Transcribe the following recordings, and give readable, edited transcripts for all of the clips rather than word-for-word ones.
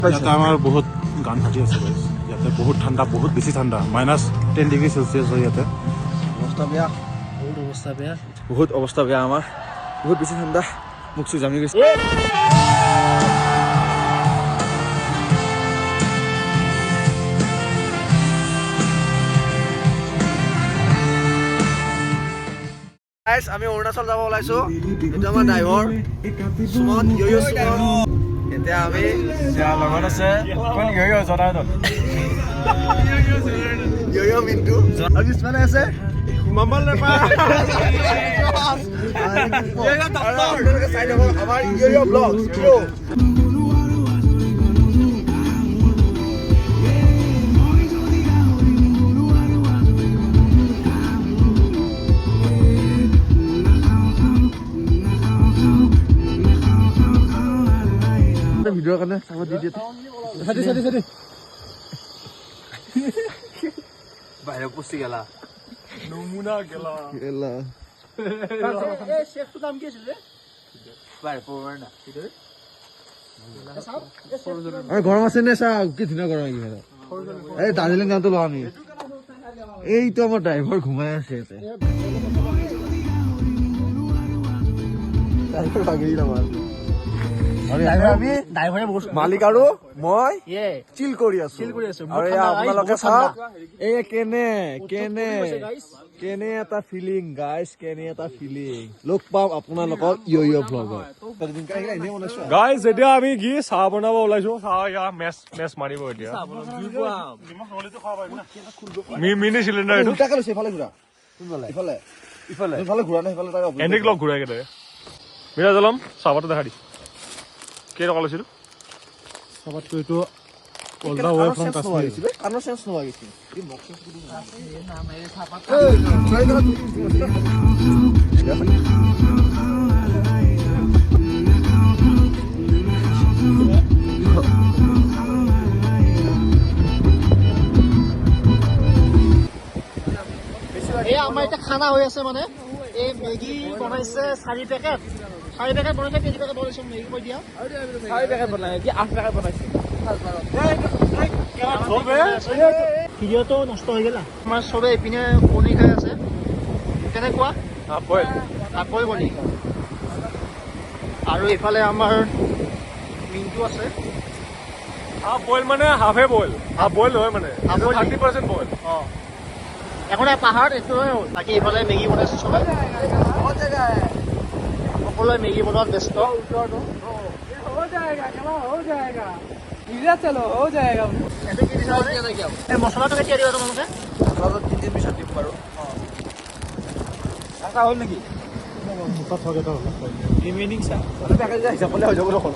ইয়াতে আমাৰ বহুত গান ফাটি আছে ইয়াতে বহুত ঠাণ্ডা বহুত বেছি ঠাণ্ডা -10 ডিগ্ৰী সেলসিয়াছ হয় ইয়াতে অৱস্থা বেয়া বহুত অৱস্থা বেয়া আমাৰ বহুত বেছি ঠাণ্ডা মুখ চুই জামি গৈছে গাইস আমি অৰুণাচল যাব ওলাইছো এটা আমাৰ ড্ৰাইভাৰ সুমন ইয়ো সুমন এতিয়া আমি যাৰ লগত আছে কোন ইয়ো জনাদন ইয়ো মিন্টু আৰু কিছমানে আছে মামাল নেপা ইয়ো ডক্টৰ চাই দিব আমাৰ ইয়ো ব্লগছ ইয়ো ভিডিঅ'ৰ কাৰণে চাব দি দিয়ে সাদি বাহিৰ পুষ্টি গেলা নমুনা গেলা এই শেফটো নাম কি আছিল ৰে বাহিৰ পৰৱাৰ না এই গৰম আছে নে চাও কি ধুনীয়া গৰম আহি আছে এই দাৰ্জিলিং গানটো লোৱা আমি এইটো আমাৰ ড্ৰাইভাৰ ঘুমাই আছে ইয়াতে ড্ৰাইভাৰ ভাগি নামাৰ মালিক আৰু মই চিল কৰি আছো আৰু আপোনালোকে চাওক এই কেনে এটা ফিলিং গাইজ কেনে এটা ফিলিং লগ পাম আপোনালোকৰ ইয়ো ব্লগত গাইজ এতিয়া আমি কি চাহ বনাব ওলাইছো চাহ ইয়া মেচ মাৰিব এতিয়া মিনি চিলিণ্ডাৰ এইটো ইফালে ঘূৰা নাই ইফালে এনেক লগ ঘূৰাই কেইটা মিৰাজ আলম চাহপাতো দেখা দি কেই টকা লৈছিলো চাহপাতটো এইটো all the way from Kashmir কানৰ চেঞ্চ নোৱা গৈছিল আমাৰ এতিয়া খানা হৈ আছে মানে এই মেগী বনাইছে 4 পেকেট বনাইছে 3 পেকেট বনাইছে মেগী কৈ দিয়া 4 পেকেট বনাই কি 8 পেকেট বনাইছে ভিডিঅ'টো নষ্ট হৈ গেলা আমাৰ চবে এইপিনে কণী খাই আছে কেনেকুৱা আপল কণী আৰু এইফালে আমাৰ মিন্টু আছে হাফ বইল মানে হাফে বইল হাফ বইল হয় মানে 30% বইল এখন পাহাৰত এইটো বাকী এইফালে মেগী বনাইছে চবে সকলোৱে মেগী বনোৱাত ব্যস্ত মছলাটো কেতিয়া দিবা তোমালোকে হ'ল নেকি ৰিমেইনিং চাহ হিচাপলৈ হৈ যাব দেখোন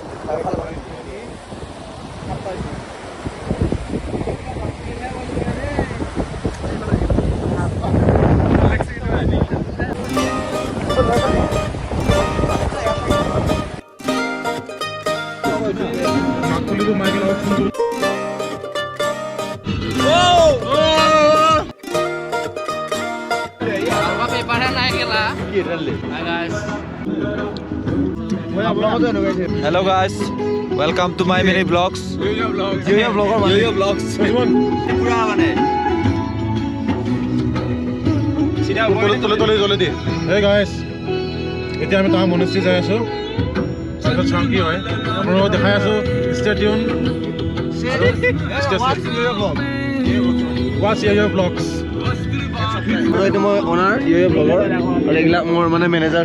Hello guys, welcome to my mini vlogs. Yo vlogs. Pura mane. Sida tole di. Hey guys, এতিয়া আমি তাৰ মনস্ট্ৰি যাই আছো সেটা চাম কি হয় আমরা দেখাই আছো stay tune What's your vlogs? এইটো মই অনাৰ ইয়ো ব্লগৰ আৰু এইবিলাক মোৰ মানে মেনেজাৰ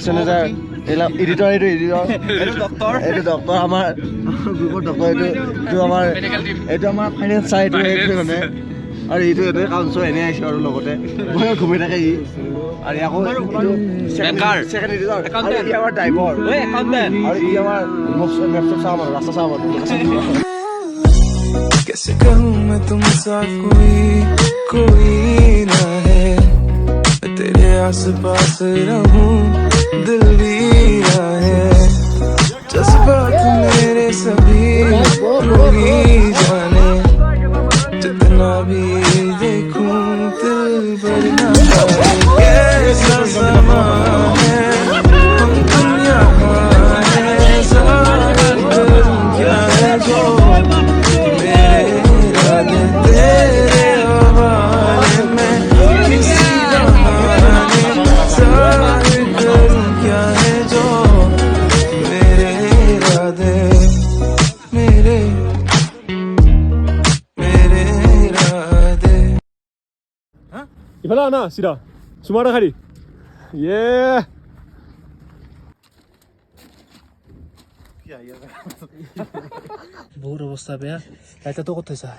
এডিটৰ এইটো ডক্টৰ আমাৰ গ্ৰুপৰ ডক্টৰ এইটো আমাৰ ফাইনেন্স চাইড মানে আৰু এইটো কাউন্সিল এনে আহিছে আৰু লগতে মই ঘুমি থাকে ই আৰু আকৌ ছেকেণ্ড এডিটৰ আমাৰ ড্ৰাইভাৰ আৰু ই আমাৰ মেপছ চাম আৰু ৰাস্তা চাম আৰু कैसे कहूँ मैं तुमसा कोई ना है मैं तेरे आस पास रहूं दिल भी ना है जज्बात मेरे सभी कोई जाने जितना भी देखूं दिल भरना कैसा समा है हम तुम यहाँ है ज़ाहिर क्या है जो ইফালে আনা চিধা চুমা এটা খাই দি ইয়ে বহুত অৱস্থা বেয়া, ৰাইতাতো ক'ত থৈছা?